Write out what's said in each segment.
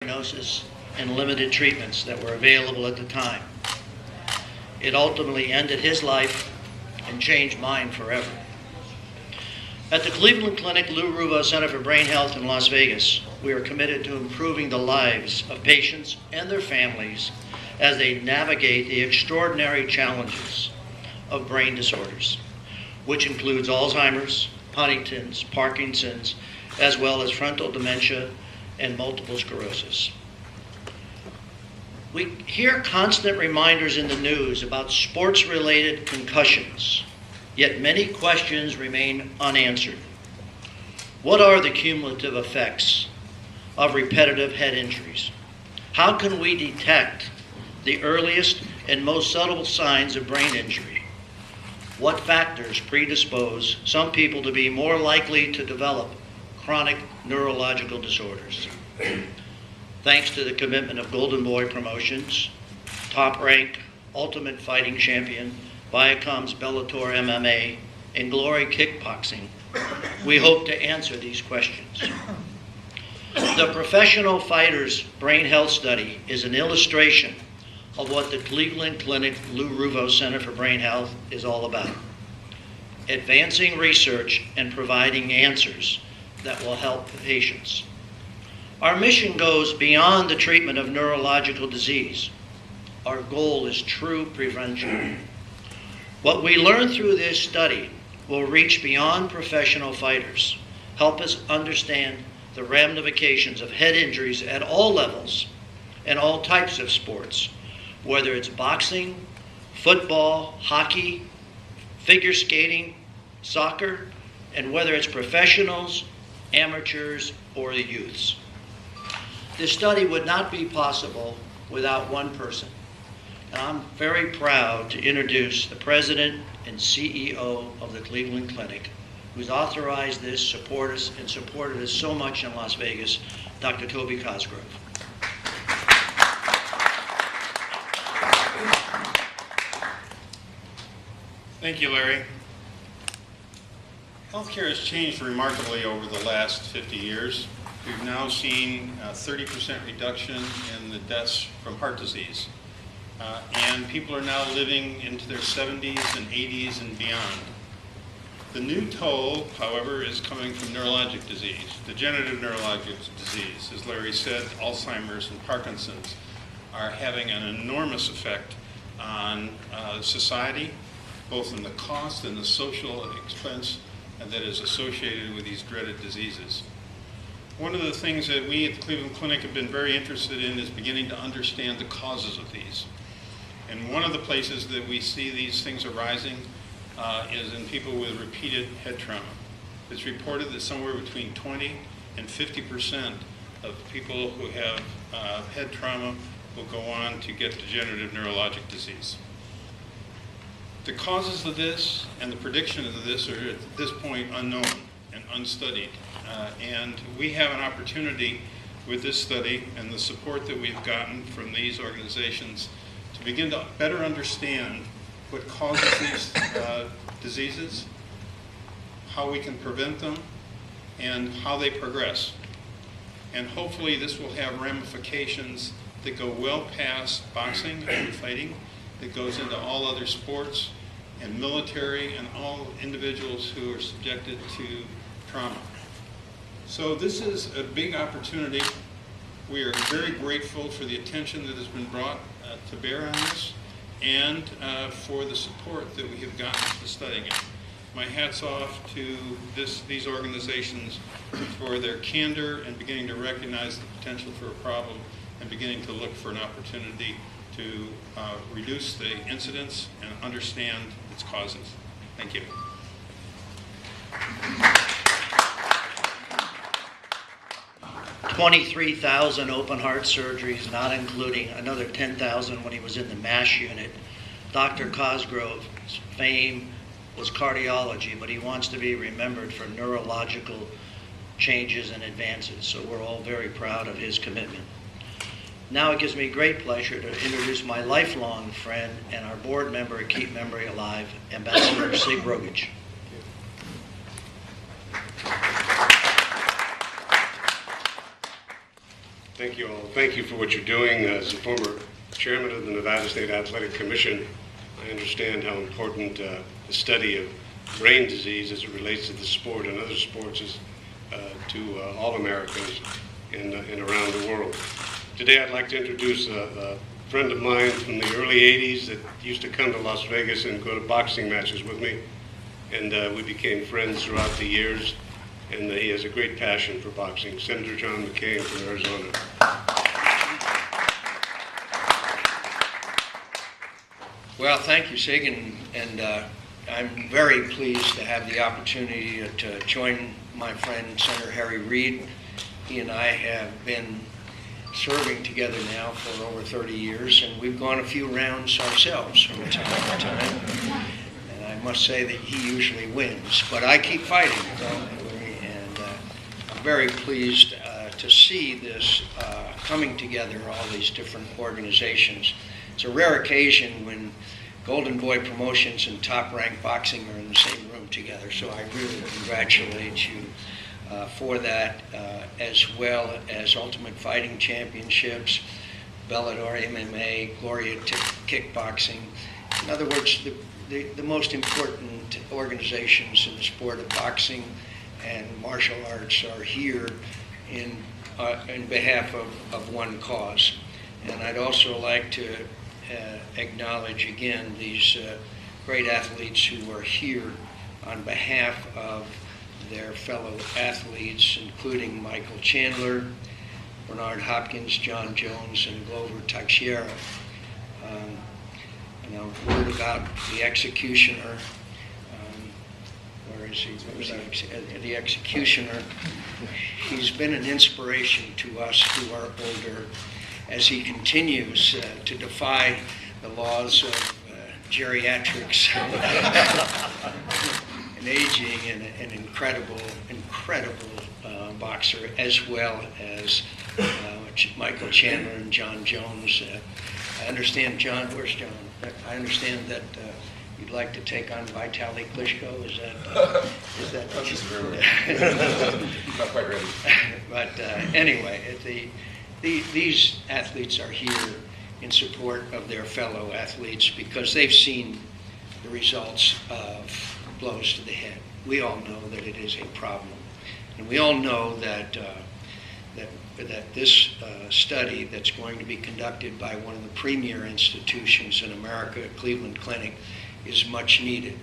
diagnosis and limited treatments that were available at the time. It ultimately ended his life and changed mine forever. At the Cleveland Clinic Lou Ruvo Center for Brain Health in Las Vegas, we are committed to improving the lives of patients and their families as they navigate the extraordinary challenges of brain disorders, which includes Alzheimer's, Huntington's, Parkinson's, as well as frontal dementia and multiple sclerosis. We hear constant reminders in the news about sports-related concussions, yet many questions remain unanswered. What are the cumulative effects of repetitive head injuries? How can we detect the earliest and most subtle signs of brain injury? What factors predispose some people to be more likely to develop chronic neurological disorders? Thanks to the commitment of Golden Boy Promotions, Top Rank, Ultimate Fighting Champion, Viacom's Bellator MMA, and Glory Kickboxing, we hope to answer these questions. The Professional Fighters Brain Health Study is an illustration of what the Cleveland Clinic Lou Ruvo Center for Brain Health is all about. Advancing research and providing answers that will help the patients. Our mission goes beyond the treatment of neurological disease. Our goal is true prevention. What we learn through this study will reach beyond professional fighters, help us understand the ramifications of head injuries at all levels and all types of sports, whether it's boxing, football, hockey, figure skating, soccer, and whether it's professionals, amateurs, or the youths. This study would not be possible without one person. And I'm very proud to introduce the president and CEO of the Cleveland Clinic, who's authorized this, supported us so much in Las Vegas, Dr. Toby Cosgrove. Thank you, Larry. Healthcare has changed remarkably over the last 50 years. We've now seen a 30% reduction in the deaths from heart disease. And people are now living into their 70s and 80s and beyond. The new toll, however, is coming from neurologic disease, degenerative neurologic disease. As Larry said, Alzheimer's and Parkinson's are having an enormous effect on society, both in the cost and the social expense that is associated with these dreaded diseases. One of the things that we at the Cleveland Clinic have been very interested in is beginning to understand the causes of these. And one of the places that we see these things arising is in people with repeated head trauma. It's reported that somewhere between 20 and 50% of people who have head trauma will go on to get degenerative neurologic disease. The causes of this and the prediction of this are at this point unknown and unstudied. And we have an opportunity with this study and the support that we've gotten from these organizations to begin to better understand what causes these diseases, how we can prevent them, and how they progress. And hopefully this will have ramifications that go well past boxing and fighting, that goes into all other sports and military and all individuals who are subjected to trauma. So this is a big opportunity. We are very grateful for the attention that has been brought to bear on this and for the support that we have gotten for studying it. My hat's off to these organizations for their candor and beginning to recognize the potential for a problem and beginning to look for an opportunity to reduce the incidence and understand its causes. Thank you. 23,000 open heart surgeries, not including another 10,000 when he was in the MASH unit. Dr. Cosgrove's fame was cardiology, but he wants to be remembered for neurological changes and advances, so we're all very proud of his commitment. Now it gives me great pleasure to introduce my lifelong friend and our board member at Keep Memory Alive, Ambassador Sig Rogich. Thank you all thank you for what you're doing. As a former chairman of the Nevada State Athletic Commission, I understand how important the study of brain disease as it relates to the sport and other sports is to all Americans and around the world. Today I'd like to introduce a friend of mine from the early 80s that used to come to Las Vegas and go to boxing matches with me. And we became friends throughout the years. And he has a great passion for boxing. Senator John McCain from Arizona. Well, thank you, Sig, and I'm very pleased to have the opportunity to join my friend Senator Harry Reid. He and I have been serving together now for over 30 years, and we've gone a few rounds ourselves from time to time. And I must say that he usually wins, but I keep fighting. And I'm very pleased to see this coming together, all these different organizations. It's a rare occasion when Golden Boy Promotions and Top Rank Boxing are in the same room together, so I really congratulate you for that, as well as Ultimate Fighting Championships, Bellator MMA, Gloria Kickboxing. In other words, the most important organizations in the sport of boxing and martial arts are here in behalf of one cause. And I'd also like to acknowledge again these great athletes who are here on behalf of their fellow athletes, including Michael Chandler, Bernard Hopkins, John Jones, and Glover Teixeira. And a word about the executioner. Where is he? The executioner. He's been an inspiration to us who are older as he continues to defy the laws of geriatrics and aging, and an incredible boxer, as well as Michael Chandler and John Jones. I understand, John, where's John? I understand that you'd like to take on Vitaly Klitschko. Is that Not quite ready. But anyway, these athletes are here in support of their fellow athletes because they've seen the results of blows to the head. We all know that it is a problem. And we all know that this study that's going to be conducted by one of the premier institutions in America, Cleveland Clinic, is much needed.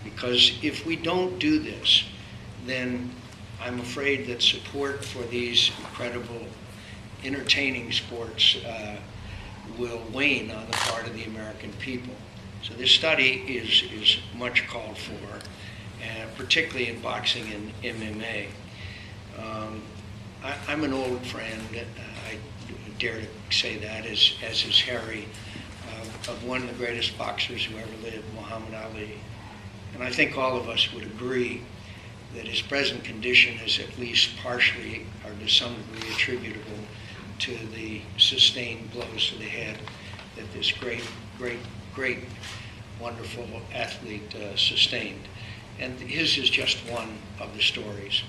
Because if we don't do this, then I'm afraid that support for these incredible, entertaining sports will wane on the part of the American people. So this study is much called for, particularly in boxing and MMA. I'm an old friend, I dare to say that, as is Harry, of one of the greatest boxers who ever lived, Muhammad Ali. And I think all of us would agree that his present condition is at least partially or to some degree attributable to the sustained blows to the head that this great, wonderful athlete sustained. And his is just one of the stories.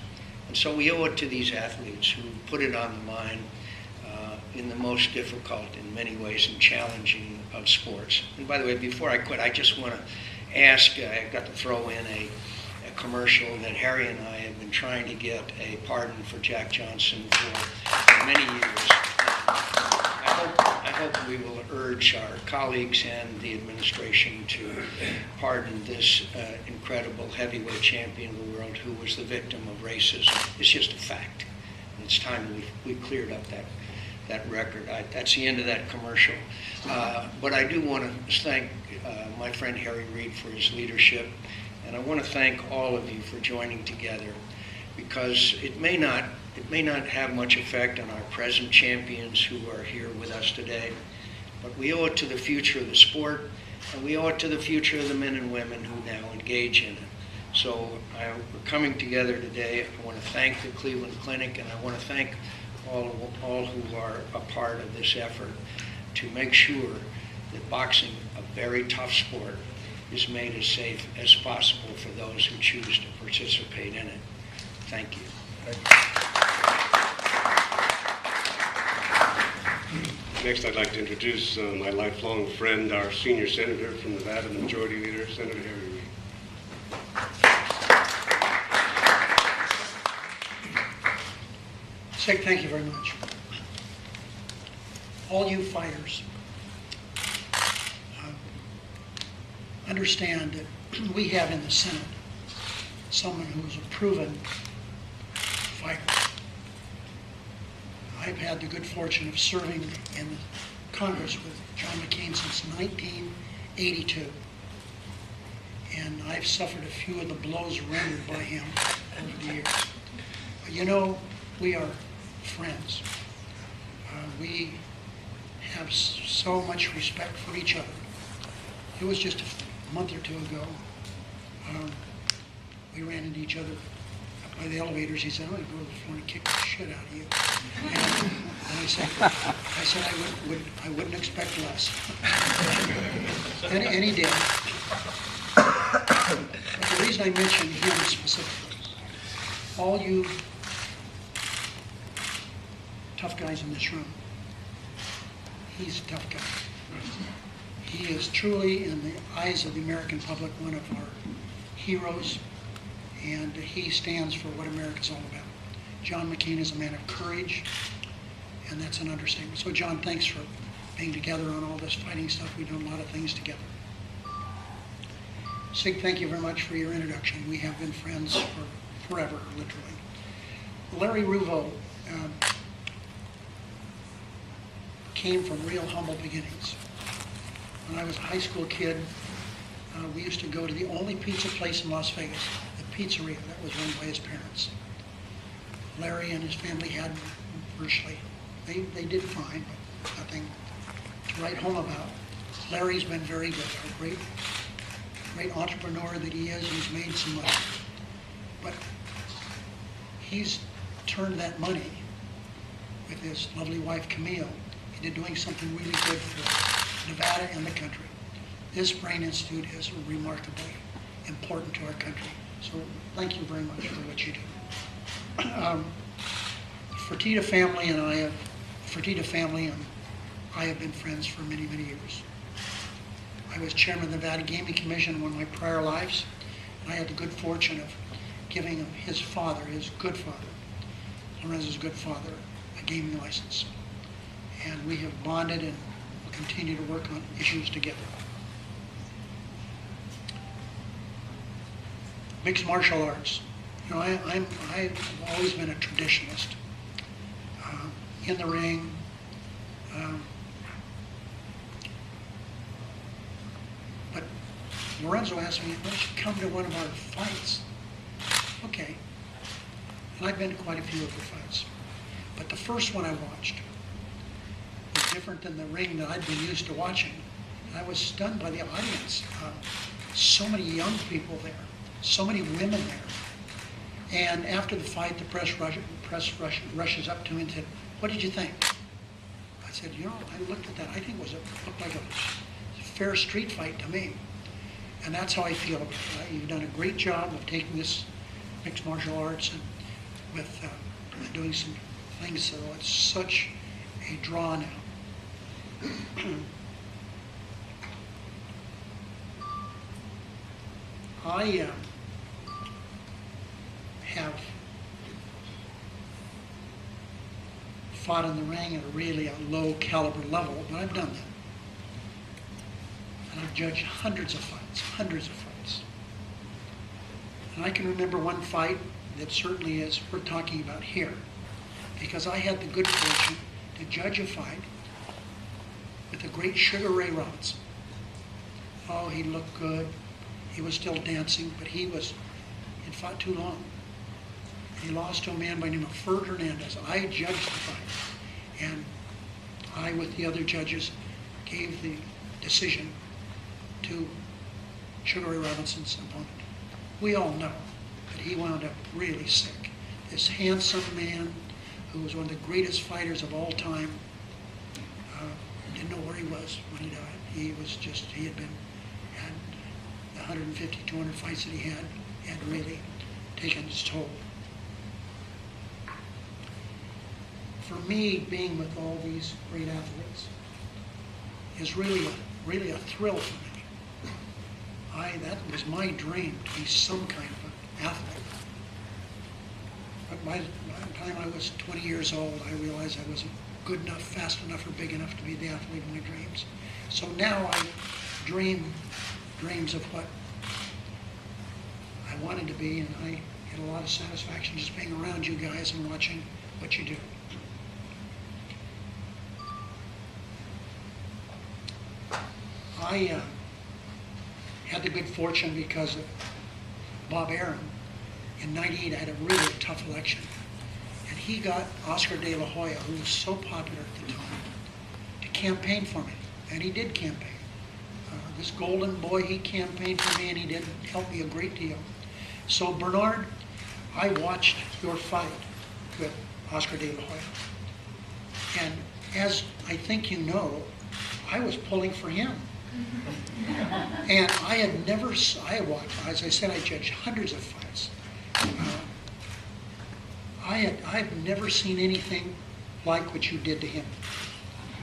And so we owe it to these athletes who put it on the line in the most difficult, in many ways, and challenging of sports. And by the way, before I quit, I just want to ask, I've got to throw in a commercial that Harry and I have been trying to get a pardon for Jack Johnson for many years. I hope we will urge our colleagues and the administration to pardon this incredible heavyweight champion of the world who was the victim of racism. It's just a fact. And it's time we cleared up that record. That's the end of that commercial. But I do want to thank my friend Harry Reid for his leadership, and I want to thank all of you for joining together, because it may not have much effect on our present champions who are here with us today, but we owe it to the future of the sport, and we owe it to the future of the men and women who now engage in it. So we're coming together today. I want to thank the Cleveland Clinic, and I want to thank all who are a part of this effort to make sure that boxing, a very tough sport, is made as safe as possible for those who choose to participate in it. Thank you. Thank you. Next, I'd like to introduce my lifelong friend, our senior senator from Nevada, the Majority Leader, Senator Harry Reid. Sig, thank you very much. All you fighters, understand that we have in the Senate someone who's a proven fighter. I've had the good fortune of serving in Congress with John McCain since 1982. And I've suffered a few of the blows rendered by him over the years. But you know, we are friends. We have so much respect for each other. It was just a month or two ago. We ran into each other up by the elevators. He said, "I'm going to go to the floor and kick the shit out of you." And I said, I wouldn't expect less. And he did. But the reason I mention him specifically, all you tough guys in this room, he's a tough guy. He is truly, in the eyes of the American public, one of our heroes, and he stands for what America's all about. John McCain is a man of courage, and that's an understatement. So John, thanks for being together on all this fighting stuff. We've done a lot of things together. Sig, thank you very much for your introduction. We have been friends for forever, literally. Larry Ruvo came from real humble beginnings. When I was a high school kid, we used to go to the only pizza place in Las Vegas, the pizzeria that was run by his parents. Larry and his family had virtually, they did fine, but nothing to write home about. Larry's been very good, a great entrepreneur that he is. He's made some money. But he's turned that money with his lovely wife, Camille, into doing something really good for Nevada and the country. This Brain Institute is remarkably important to our country. So thank you very much for what you do. Fertitta family and I have been friends for many, many years. I was chairman of the Nevada Gaming Commission in one of my prior lives, and I had the good fortune of giving him his father, his good father, Lorenzo's good father, a gaming license. And we have bonded and will continue to work on issues together. Mixed martial arts. You know, I've always been a traditionalist. In the ring, but Lorenzo asked me, "Why don't you come to one of our fights?" Okay. And I've been to quite a few of the fights. But the first one I watched was different than the ring that I'd been used to watching. And I was stunned by the audience. So many young people there, so many women there. And after the fight, the press rushes up to me and said, "What did you think?" I said, "You know, I looked at that. I think it looked like a fair street fight to me." And that's how I feel about it. You've done a great job of taking this mixed martial arts and with doing some things, so it's such a draw now. I have fought in the ring at a really low caliber level, but I've done that. And I've judged hundreds of fights. And I can remember one fight that certainly is worth talking about here, because I had the good fortune to judge a fight with the great Sugar Ray Robinson. Oh, he looked good. He was still dancing, but he'd fought too long. He lost to a man by the name of Ferd Hernandez. I judged the fight, and I, with the other judges, gave the decision to Sugar Ray Robinson's opponent. We all know that he wound up really sick. This handsome man who was one of the greatest fighters of all time, didn't know where he was when he died. He had the 150, 200 fights that he had really taken its toll. for me, being with all these great athletes is really a thrill for me. That was my dream, to be some kind of an athlete. But by the time I was 20 years old, I realized I wasn't good enough, fast enough, or big enough to be the athlete of my dreams. So now I dream dreams of what I wanted to be, and I get a lot of satisfaction just being around you guys and watching what you do. I had the good fortune because of Bob Aaron. In '98, I had a really tough election. And he got Oscar De La Hoya, who was so popular at the time, to campaign for me. And he did campaign. This golden boy, he campaigned for me, and he did help me a great deal. So Bernard, I watched your fight with Oscar De La Hoya. And as I think you know, I was pulling for him. And I had never, as I said, I judged hundreds of fights. I've never seen anything like what you did to him.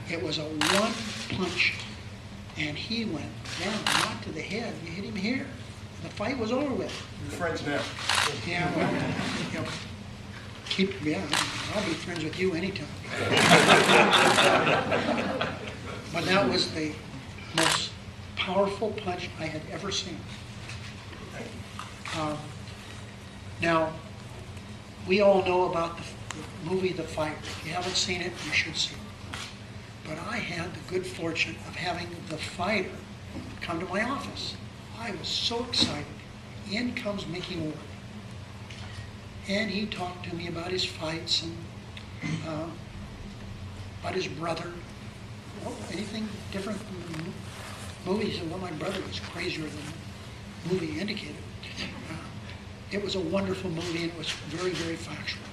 It was a one punch, and he went down, not to the head. You hit him here. The fight was over with. You're friends now. Yeah, well, I'll be friends with you anytime. But that was the most powerful punch I had ever seen. Now, we all know about the movie The Fighter. If you haven't seen it, you should see it. But I had the good fortune of having The Fighter come to my office. I was so excited. In comes Mickey Ward. And he talked to me about his fights and about his brother. Well, anything different from the movie? He said, well, my brother was crazier than the movie indicated. It was a wonderful movie, and it was very, very factual.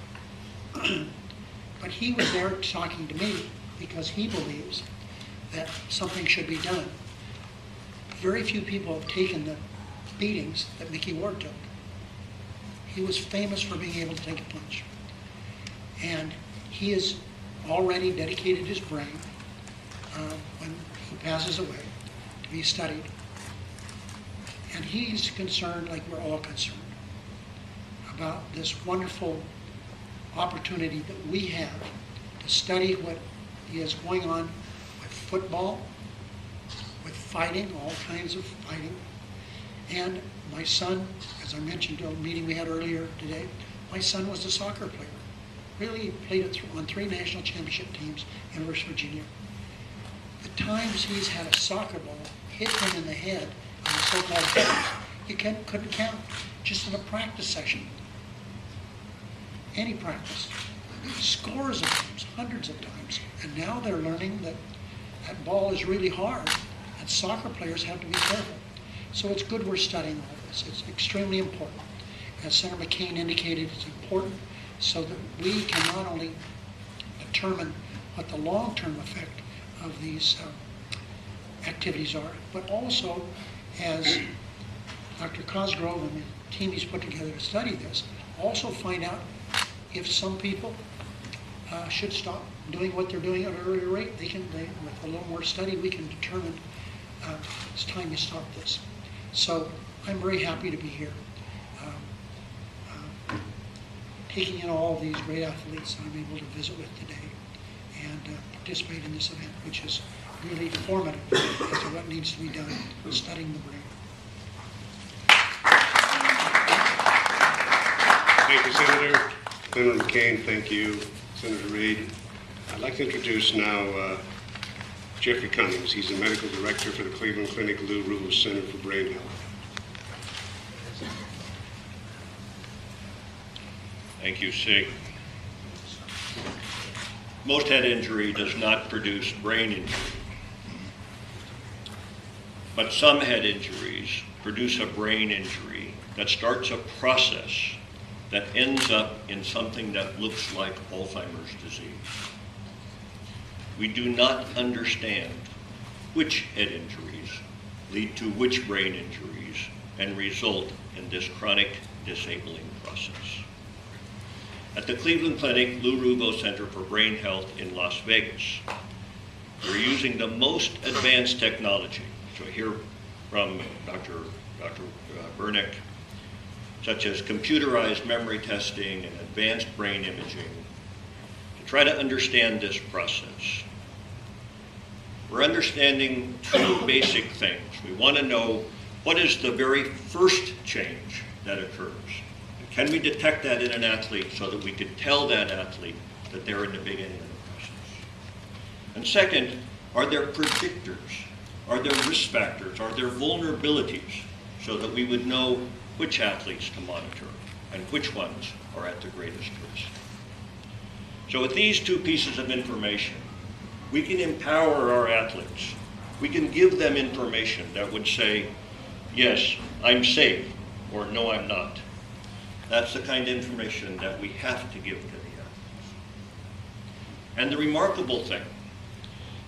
But he was there talking to me because he believes that something should be done. Very few people have taken the beatings that Mickey Ward took. He was famous for being able to take a punch. And he has already dedicated his brain, when he passes away, to be studied. And he's concerned, like we're all concerned, about this wonderful opportunity that we have to study what is going on with football, with fighting, all kinds of fighting. And my son, as I mentioned in a meeting we had earlier today, my son was a soccer player. Really, he played on 3 national championship teams, University of Virginia. The times he's had a soccer ball hit him in the head in the so-called head, you couldn't count, just in a practice session. Any practice. Scores of times, hundreds of times. And now they're learning that that ball is really hard, and soccer players have to be careful. So it's good we're studying all this. It's extremely important. As Senator McCain indicated, it's important so that we can not only determine what the long-term effect of these activities are, but also, as Dr. Cosgrove and the team he's put together to study this, also find out if some people should stop doing what they're doing at an earlier rate. With a little more study, we can determine it's time to stop this. So I'm very happy to be here, taking in all these great athletes I'm able to visit with today and participate in this event, which is really formative as to what needs to be done in studying the brain. Thank you, Senator. Senator McCain, thank you. Senator Reid. I'd like to introduce now Jeffrey Cummings. He's the medical director for the Cleveland Clinic Lou Rules Center for Brain Health. Thank you, Sig. Most head injury does not produce brain injury, but some head injuries produce a brain injury that starts a process that ends up in something that looks like Alzheimer's disease. We do not understand which head injuries lead to which brain injuries and result in this chronic disabling process. at the Cleveland Clinic Lou Ruvo Center for Brain Health in Las Vegas. We're using the most advanced technology, which I hear from Dr. Bernick, such as computerized memory testing and advanced brain imaging, to try to understand this process. We're understanding two basic things. We want to know what is the very first change that occurs. And can we detect that in an athlete so that we could tell that athlete that they're in the beginning of the process? And second, are there predictors? Are there risk factors? Are there vulnerabilities so that we would know which athletes to monitor and which ones are at the greatest risk? So with these two pieces of information, we can empower our athletes. We can give them information that would say, yes, I'm safe, or no, I'm not. That's the kind of information that we have to give to the athletes. And the remarkable thing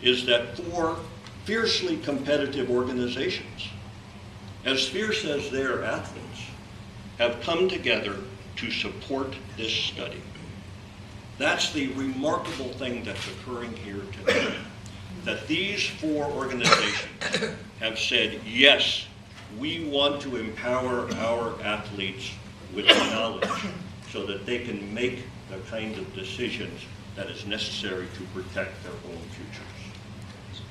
is that for fiercely competitive organizations, as fierce as their athletes, have come together to support this study. That's the remarkable thing that's occurring here today, that these four organizations have said, yes, we want to empower our athletes with knowledge so that they can make the kind of decisions that is necessary to protect their own futures.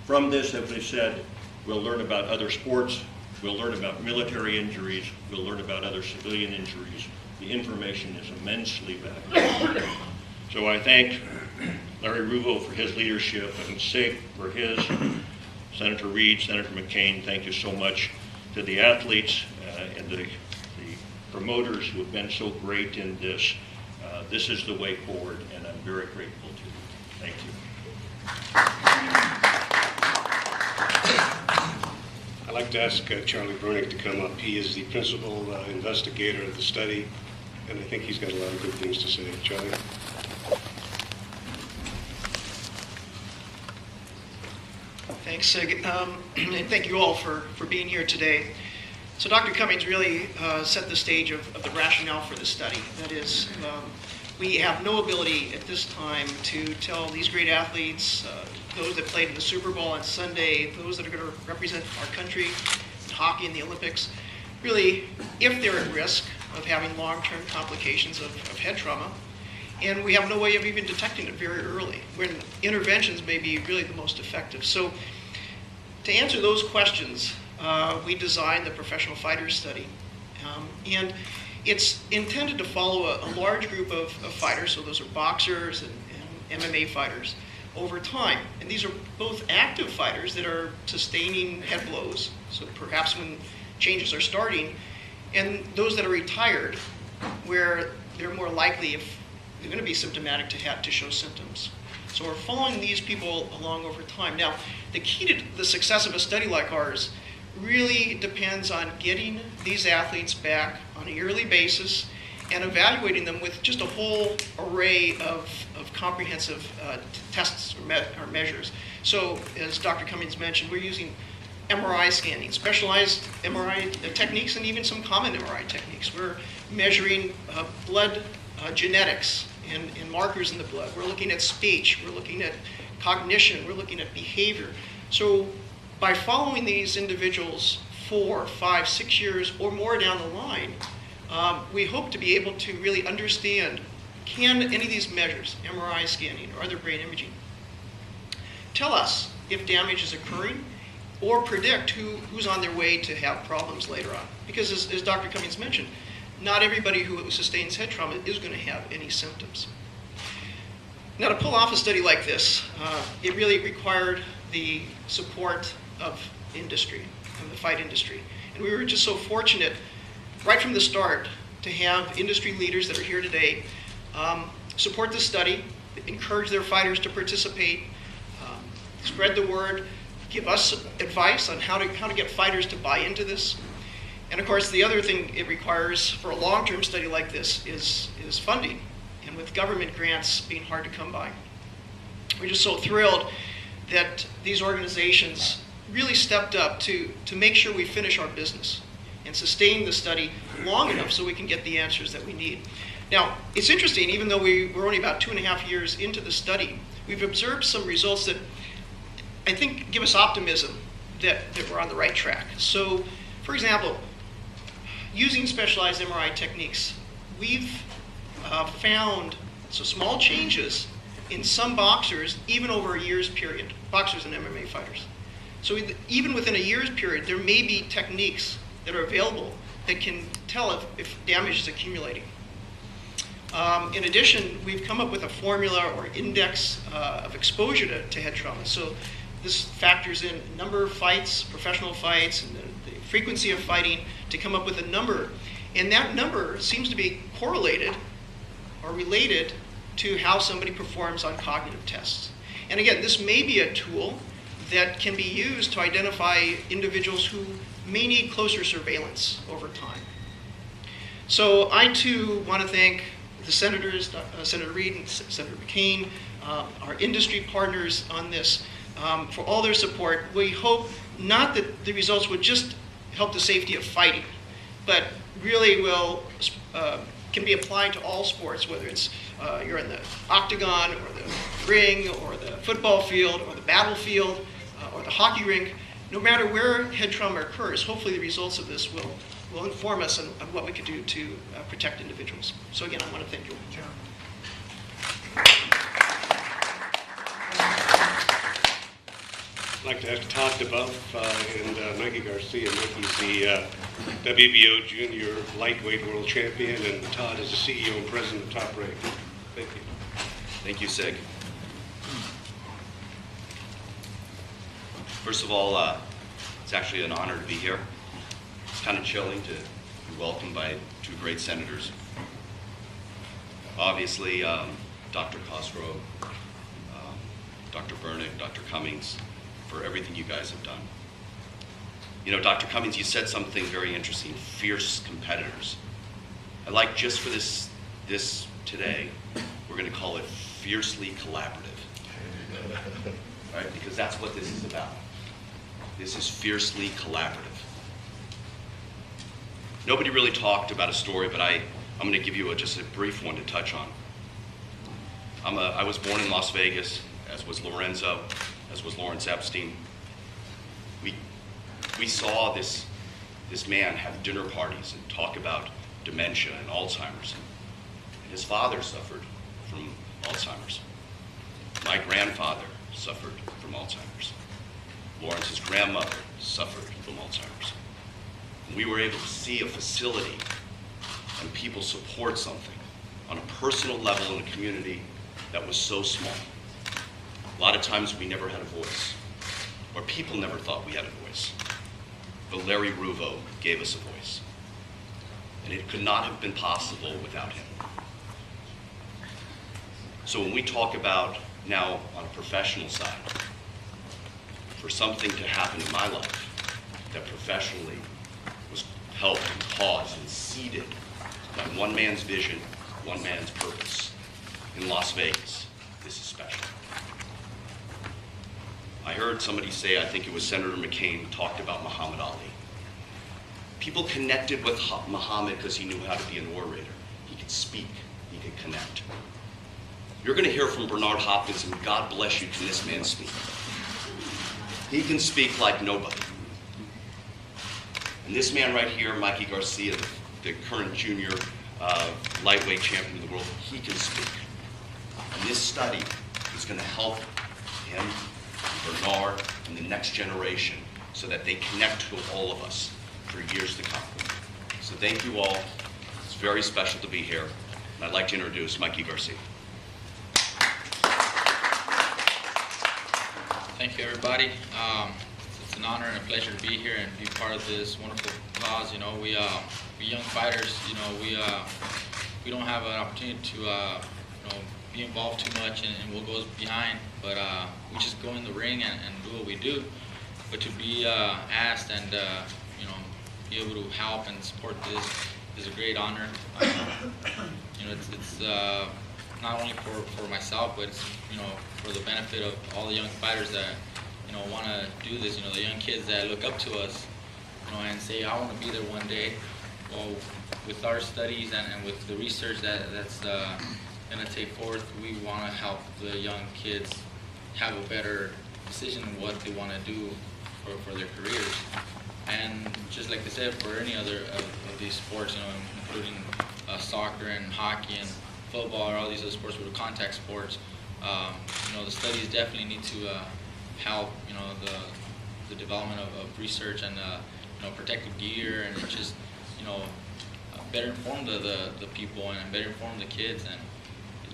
From this, as I said, we'll learn about other sports, we'll learn about military injuries, we'll learn about other civilian injuries. The information is immensely valuable. So I thank Larry Ruvo for his leadership and SIG for his, Senator Reed, Senator McCain, thank you so much to the athletes and the promoters who have been so great in this. This is the way forward, and I'm very grateful to you. Thank you. I'd like to ask Charlie Bernick to come up. He is the principal investigator of the study, and I think he's got a lot of good things to say. Charlie? Thanks, Sig. And thank you all for being here today. So Dr. Cummings really set the stage of the rationale for the study. That is, we have no ability at this time to tell these great athletes, those that played in the Super Bowl on Sunday, those that are going to represent our country in hockey in the Olympics, really, if they're at risk of having long-term complications of head trauma. And we have no way of even detecting it very early, when interventions may be really the most effective. So to answer those questions, we designed the Professional Fighters Study. And it's intended to follow a large group of fighters, so those are boxers and MMA fighters, over time. And these are both active fighters that are sustaining head blows, so perhaps when changes are starting, and those that are retired, where they're more likely, if they're going to be symptomatic, to show symptoms. So we're following these people along over time. Now, the key to the success of a study like ours really depends on getting these athletes back on a yearly basis and evaluating them with just a whole array of comprehensive tests or measures. So, as Dr. Cummings mentioned, we're using MRI scanning, specialized MRI techniques, and even some common MRI techniques. We're measuring blood genetics and markers in the blood. We're looking at speech. We're looking at cognition. We're looking at behavior. So by following these individuals 4, 5, 6 years or more down the line, we hope to be able to really understand, can any of these measures, MRI scanning or other brain imaging, tell us if damage is occurring or predict who's on their way to have problems later on. Because as Dr. Cummings mentioned, not everybody who sustains head trauma is going to have any symptoms. Now, to pull off a study like this, it really required the support of industry, of the fight industry. And we were just so fortunate, right from the start, to have industry leaders that are here today support the study, encourage their fighters to participate, spread the word, give us advice on how to get fighters to buy into this. And of course, the other thing it requires for a long-term study like this is funding, and with government grants being hard to come by. We're just so thrilled that these organizations really stepped up to make sure we finish our business and sustain the study long enough so we can get the answers that we need. Now, it's interesting, even though we're only about 2.5 years into the study, we've observed some results that I think give us optimism that we're on the right track. So, for example, using specialized MRI techniques, we've found small changes in some boxers, even over a year's period, boxers and MMA fighters. So even within a year's period, there may be techniques that are available that can tell if damage is accumulating. In addition, we've come up with a formula or index of exposure to head trauma. So this factors in number of fights, professional fights, and the frequency of fighting to come up with a number. And that number seems to be correlated or related to how somebody performs on cognitive tests. And again, this may be a tool that can be used to identify individuals who may need closer surveillance over time. So I too want to thank the senators, Senator Reid and Senator McCain, our industry partners on this, for all their support. We hope not that the results would just help the safety of fighting, but really will can be applied to all sports, whether it's you're in the octagon or the ring or the football field or the battlefield or the hockey rink. No matter where head trauma occurs, hopefully the results of this will inform us on what we can do to protect individuals. So again, I want to thank you all. I'd like to ask Todd DeBuff and Mikey Garcia. Mikey's the WBO Junior Lightweight World Champion, and Todd is the CEO and President of Top Rank. Thank you. Thank you, Sig. First of all, it's actually an honor to be here. It's kind of chilling to be welcomed by two great senators. Obviously, Dr. Cosgrove, Dr. Bernick, Dr. Cummings, for everything you guys have done. You know, Dr. Cummings, you said something very interesting, fierce competitors. I like, just for this today, we're going to call it fiercely collaborative. Right? Because that's what this is about. This is fiercely collaborative. Nobody really talked about a story, but I'm going to give you just a brief one to touch on. I was born in Las Vegas, as was Lorenzo, as was Lawrence Epstein. We saw this man have dinner parties and talk about dementia and Alzheimer's. And his father suffered from Alzheimer's. My grandfather suffered from Alzheimer's. Lawrence's grandmother suffered from Alzheimer's. And we were able to see a facility and people support something on a personal level in a community that was so small. A lot of times we never had a voice, or people never thought we had a voice. But Larry Ruvo gave us a voice. And it could not have been possible without him. So when we talk about now on a professional side, for something to happen in my life that professionally was helped and caused and seeded by one man's vision, one man's purpose in Las Vegas, this is special. I heard somebody say, I think it was Senator McCain, talked about Muhammad Ali. People connected with Muhammad because he knew how to be an orator. He could speak, he could connect. You're going to hear from Bernard Hopkins, and God bless you, can this man speak? He can speak like nobody. And this man right here, Mikey Garcia, the current junior lightweight champion of the world, he can speak. And this study is going to help him, Bernard, and the next generation so that they connect to all of us for years to come. So thank you all. It's very special to be here. And I'd like to introduce Mikey Garcia. Thank you, everybody. It's an honor and a pleasure to be here and be part of this wonderful cause. You know, we young fighters, you know, we don't have an opportunity to, you know, be involved too much in what goes behind, but we just go in the ring and do what we do. But to be asked and, you know, be able to help and support this is a great honor. You know, it's not only for myself, but it's, you know, for the benefit of all the young fighters that, you know, want to do this. You know, the young kids that look up to us, you know, and say, I want to be there one day. well, with our studies and with the research that's going to take forth, we want to help the young kids have a better decision in what they want to do for their careers. And just like I said, for any other of these sports, you know, including soccer and hockey and football or all these other sports, with contact sports, you know, the studies definitely need to help, you know, the development of research and you know, protective gear, and just, you know, better inform the people and better inform the kids. And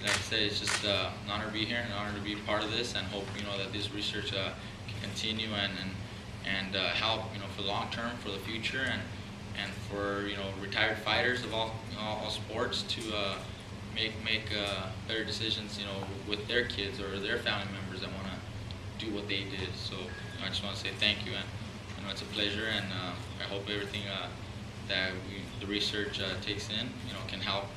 like I said, it's just an honor to be here and an honor to be part of this, and hope, you know, that this research can continue and help, you know, for the long term, for the future, and for, you know, retired fighters of all sports to make better decisions, you know, with their kids or their family members that want to do what they did. So, you know, I just want to say thank you, and, you know, it's a pleasure, and I hope everything that the research takes in, you know, can help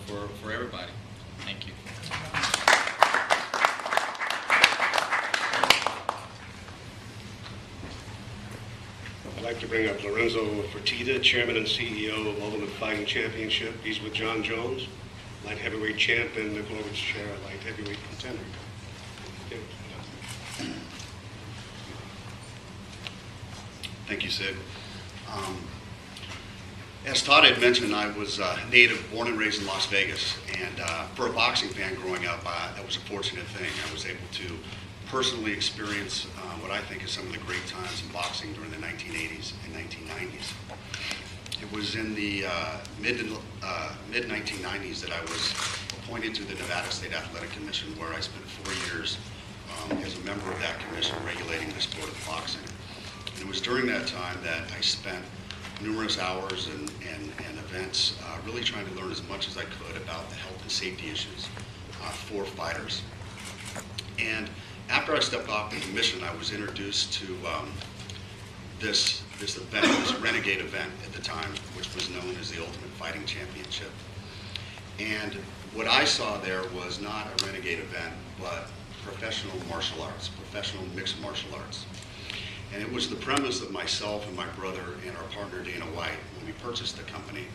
for everybody. Thank you. I'd like to bring up Lorenzo Fertitta, Chairman and CEO of Ultimate Fighting Championship. He's with John Jones, light heavyweight champ, and Nick Logan's chair, light heavyweight contender. Thank you, Sid. As Todd had mentioned, I was native, born and raised in Las Vegas, and for a boxing fan growing up, that was a fortunate thing. I was able to personally experience what I think is some of the great times in boxing during the 1980s and 1990s. It was in the mid-1990s that I was appointed to the Nevada State Athletic Commission, where I spent 4 years as a member of that commission regulating the sport of boxing. And it was during that time that I spent numerous hours and events really trying to learn as much as I could about the health and safety issues for fighters. And after I stepped off the commission, I was introduced to this event, this renegade event at the time, which was known as the Ultimate Fighting Championship. And what I saw there was not a renegade event, but professional martial arts, professional mixed martial arts. And it was the premise of myself and my brother and our partner Dana White, when we purchased the company,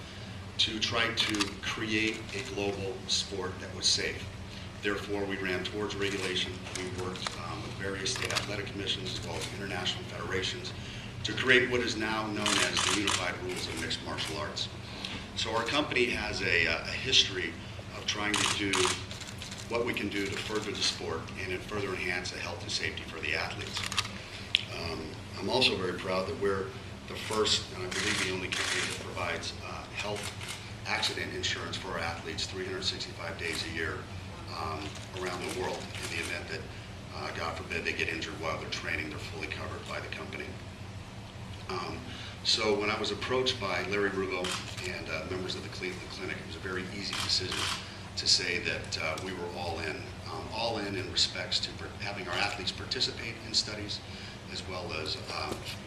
to try to create a global sport that was safe. Therefore, we ran towards regulation. We worked with various state athletic commissions as well as international federations to create what is now known as the Unified Rules of Mixed Martial Arts. So our company has a history of trying to do what we can do to further the sport and further enhance the health and safety for the athletes. I'm also very proud that we're the first, and I believe the only company that provides health accident insurance for our athletes 365 days a year around the world. In the event that, God forbid, they get injured while they're training, they're fully covered by the company. So when I was approached by Larry Rugo and members of the Cleveland Clinic, it was a very easy decision to say that we were all in respects to having our athletes participate in studies, as well as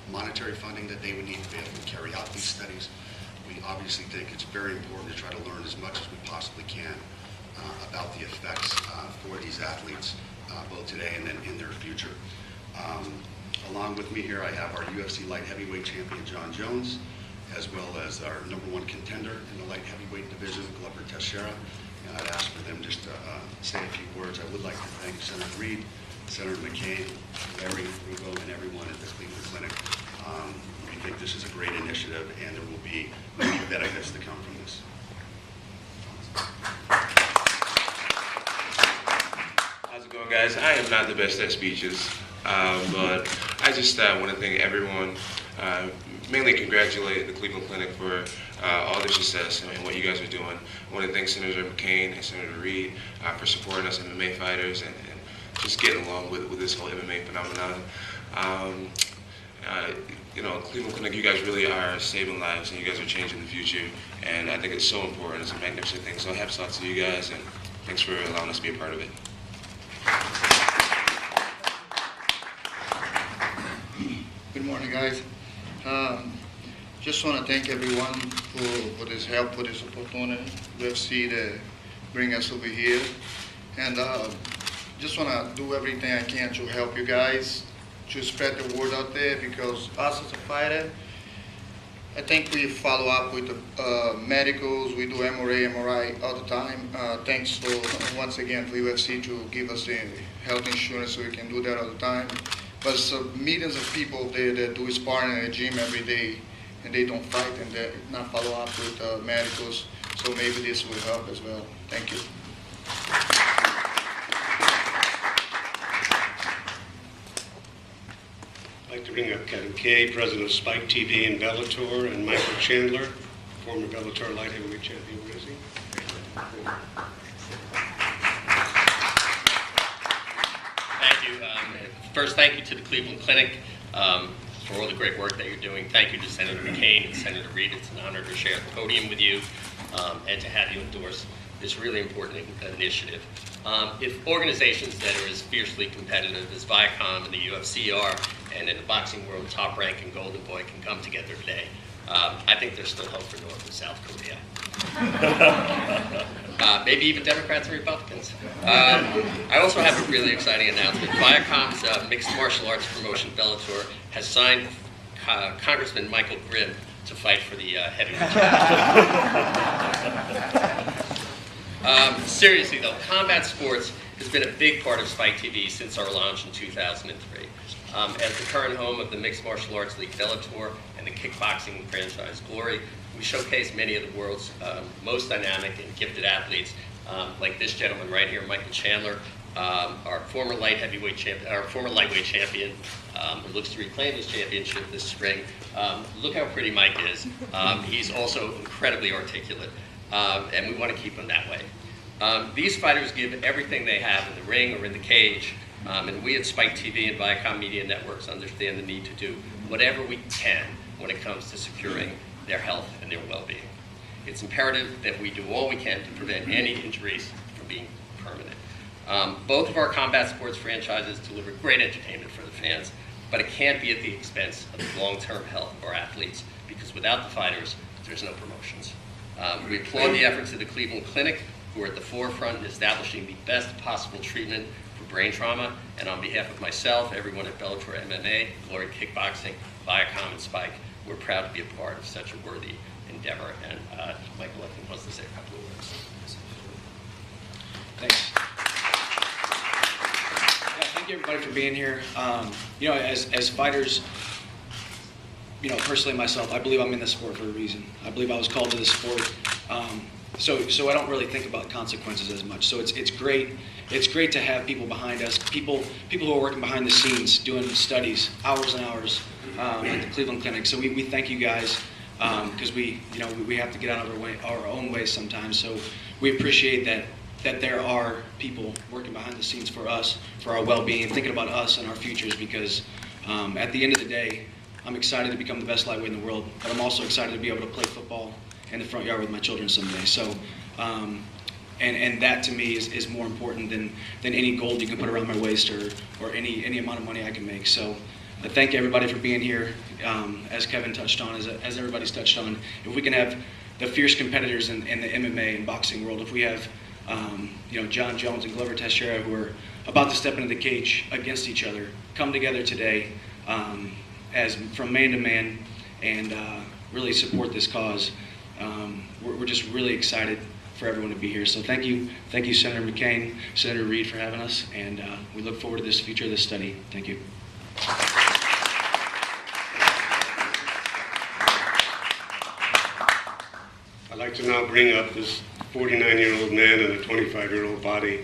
monetary funding that they would need to be able to carry out these studies. We obviously think it's very important to try to learn as much as we possibly can about the effects for these athletes, both today and then in their future. Along with me here, I have our UFC light heavyweight champion, John Jones, as well as our #1 contender in the light heavyweight division, Glover Teixeira. And I'd ask for them just to say a few words. I would like to thank Senator Reed, Senator McCain, Larry Rugo, and everyone at the Cleveland Clinic. We think this is a great initiative, and there will be many benefits to come from this. How's it going, guys? I am not the best at speeches, but I just want to thank everyone, mainly congratulate the Cleveland Clinic for all their success and what you guys are doing. I want to thank Senator McCain and Senator Reed for supporting us MMA fighters and just getting along with this whole MMA phenomenon. You know, Cleveland Clinic, you guys really are saving lives, and you guys are changing the future, and I think it's so important. It's a magnificent thing. So hats off to you guys, and thanks for allowing us to be a part of it. Good morning, guys. Just want to thank everyone for this help, for this opportunity, UFC to bring us over here. And just want to do everything I can to help you guys, to spread the word out there, because us as a fighter, I think we follow up with the medicals. We do MRI all the time. Thanks for once again for UFC to give us the health insurance so we can do that all the time. But millions of people there that do sparring in the gym every day and they don't fight and they not follow up with medicals. So maybe this will help as well. Thank you. I'd like to bring up Kevin Kay, president of Spike TV and Bellator, and Michael Chandler, former Bellator light heavyweight champion. Where is he? Thank you. First, thank you to the Cleveland Clinic for all the great work that you're doing. Thank you to Senator McCain and Senator Reid. It's an honor to share the podium with you and to have you endorse this really important initiative. If organizations that are as fiercely competitive as Viacom and the UFC are, and in the boxing world, Top Rank and Golden Boy can come together today, I think there's still hope for North and South Korea. Maybe even Democrats and Republicans. I also have a really exciting announcement. Viacom's mixed martial arts promotion, Bellator, has signed Congressman Michael Grimm to fight for the heavyweight championship. Seriously though, combat sports has been a big part of Spike TV since our launch in 2003. As the current home of the Mixed Martial Arts League Bellator and the kickboxing franchise Glory, we showcase many of the world's most dynamic and gifted athletes, like this gentleman right here, Michael Chandler, our former lightweight champion, who looks to reclaim his championship this spring. Look how pretty Mike is. He's also incredibly articulate, and we want to keep him that way. These fighters give everything they have in the ring or in the cage, and we at Spike TV and Viacom Media Networks understand the need to do whatever we can when it comes to securing their health and their well-being. It's imperative that we do all we can to prevent any injuries from being permanent. Both of our combat sports franchises deliver great entertainment for the fans, but it can't be at the expense of the long-term health of our athletes, because without the fighters, there's no promotions. We applaud the efforts of the Cleveland Clinic, who are at the forefront in establishing the best possible treatment for brain trauma, and on behalf of myself, everyone at Bellator MMA, Glory Kickboxing, Viacom, and Spike, we're proud to be a part of such a worthy endeavor. And Michael, I think, wants to say a couple of words. Thanks. Yeah, thank you everybody for being here. You know, as fighters, you know, personally myself, I believe I'm in this sport for a reason. I believe I was called to this sport. So I don't really think about consequences as much. So it's great. It's great to have people behind us, people who are working behind the scenes, doing studies, hours and hours at the Cleveland Clinic. So we thank you guys, because we have to get out of our own way sometimes. So we appreciate that there are people working behind the scenes for us, for our well-being, thinking about us and our futures, because at the end of the day, I'm excited to become the best lightweight in the world, but I'm also excited to be able to play football in the front yard with my children someday. So, and that to me is more important than any gold you can put around my waist or any amount of money I can make. So I thank everybody for being here. As Kevin touched on, as everybody's touched on, if we can have the fierce competitors in the MMA and boxing world, if we have John Jones and Glover Teixeira, who are about to step into the cage against each other, come together today as from man to man and really support this cause. We're just really excited for everyone to be here. So thank you, Senator McCain, Senator Reid, for having us, and we look forward to this future of this study. Thank you. I'd like to now bring up this 49-year-old man and a 25-year-old body,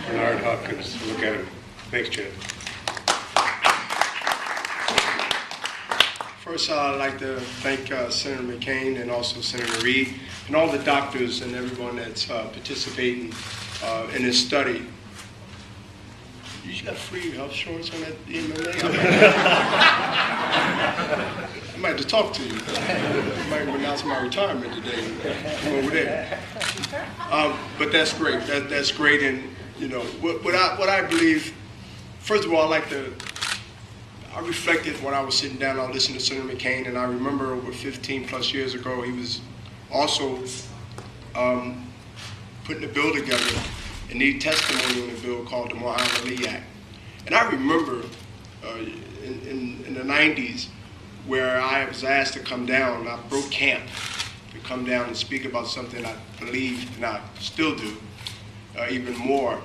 Bernard Hopkins. Look at him. Thanks, Chad. First, I'd like to thank Senator McCain and also Senator Reid and all the doctors and everyone that's participating in this study. You just got free health insurance on that MMA? I might have to talk to you. I might announce my retirement today. I'm over there. But that's great. That's great. And you know what I believe. First of all, I reflected when I was sitting down, I listened to Senator McCain, and I remember over 15 plus years ago, he was also putting a bill together, and need testimony in a bill called the Muhammad Ali Act. And I remember in the 90s where I was asked to come down. I broke camp to come down and speak about something I believe, and I still do, even more,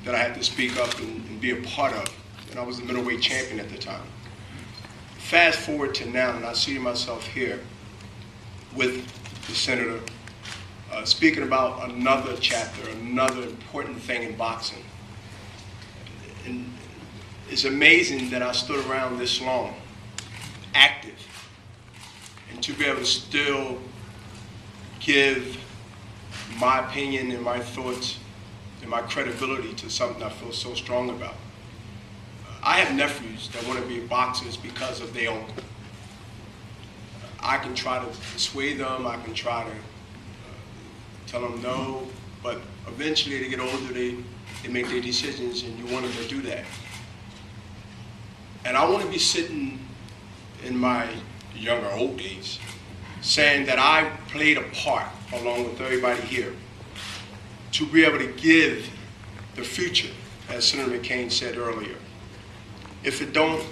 that I had to speak up and be a part of. And I was the middleweight champion at the time. Fast forward to now, and I see myself here with the senator speaking about another chapter, another important thing in boxing. And it's amazing that I stood around this long, active, and to be able to still give my opinion and my thoughts and my credibility to something I feel so strong about. I have nephews that want to be boxers because of their uncle. I can try to persuade them, I can try to tell them no, but eventually they get older, they make their decisions, and you want them to do that. And I want to be sitting in my younger old days saying that I played a part, along with everybody here, to be able to give the future, as Senator McCain said earlier. If it don't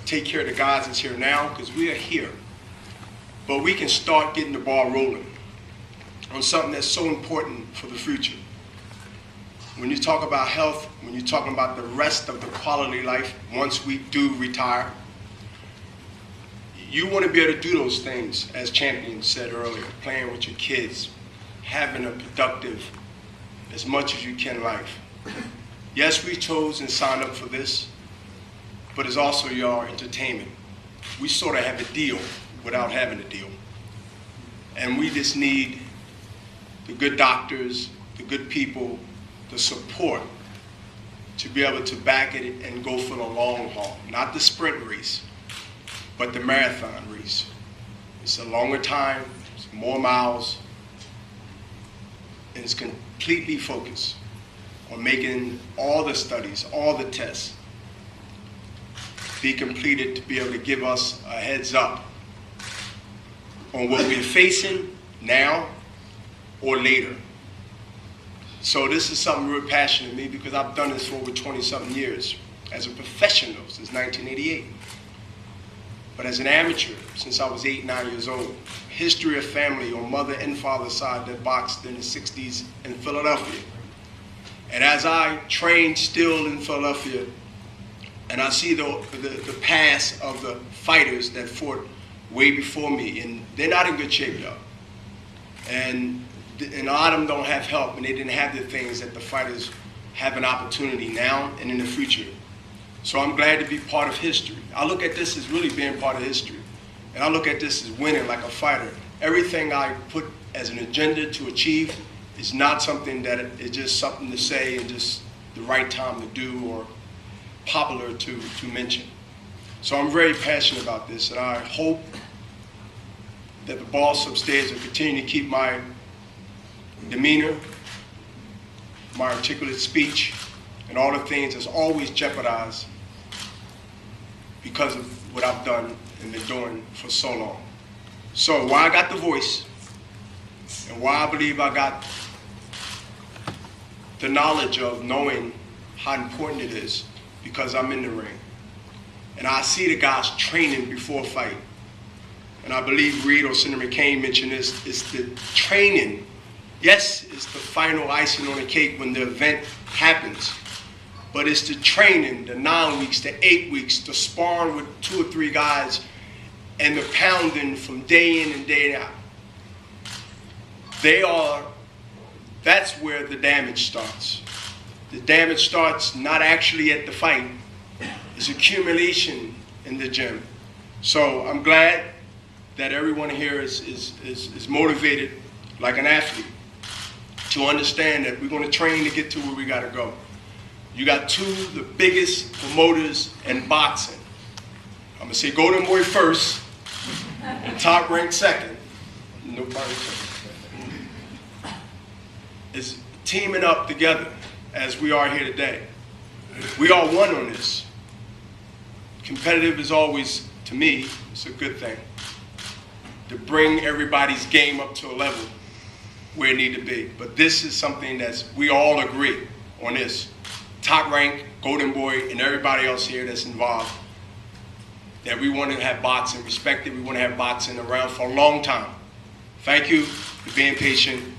take care of the guys that's here now, because we are here, but we can start getting the ball rolling on something that's so important for the future. When you talk about health, when you're talking about the rest of the quality of life once we do retire, you want to be able to do those things, as Champion said earlier, playing with your kids, having a productive, as much as you can, life. Yes, we chose and signed up for this, but it's also your entertainment. We sort of have a deal without having a deal. And we just need the good doctors, the good people, the support to be able to back it and go for the long haul. Not the sprint race, but the marathon race. It's a longer time, it's more miles, and it's completely focused on making all the studies, all the tests be completed to be able to give us a heads up on what we're facing now or later. So this is something real passionate to me because I've done this for over 20-something years as a professional since 1988. But as an amateur, since I was 8, 9 years old, history of family on mother and father's side that boxed in the 60s in Philadelphia. And as I trained still in Philadelphia, and I see the past of the fighters that fought way before me, and they're not in good shape, y'all. And a lot of them don't have help, and they didn't have the things that the fighters have an opportunity now and in the future. So I'm glad to be part of history. I look at this as really being part of history. And I look at this as winning like a fighter. Everything I put as an agenda to achieve is not something that is just something to say and just the right time to do or popular to mention. So I'm very passionate about this, and I hope that the boss upstairs will continue to keep my demeanor, my articulate speech, and all the things that's always jeopardized because of what I've done and been doing for so long. So why I got the voice, and why I believe I got the knowledge of knowing how important it is, because I'm in the ring. And I see the guys training before a fight. And I believe Reed or Senator McCain mentioned this, it's the training. Yes, it's the final icing on the cake when the event happens. But it's the training, the 9 weeks, the 8 weeks, the sparring with 2 or 3 guys, and the pounding from day in and day out. That's where the damage starts. The damage starts not actually at the fight. It's accumulation in the gym. So I'm glad that everyone here is motivated like an athlete to understand that we're going to train to get to where we got to go. You got 2 of the biggest promoters in boxing. I'm going to say Golden Boy first, and Top Rank second. Nobody is teaming up together as we are here today. We are one on this. Competitive is always, to me, it's a good thing. To bring everybody's game up to a level where it need to be. But this is something that we all agree on this. Top Rank, Golden Boy, and everybody else here that's involved. that we want to have boxing respected. We want to have boxing around for a long time. Thank you for being patient.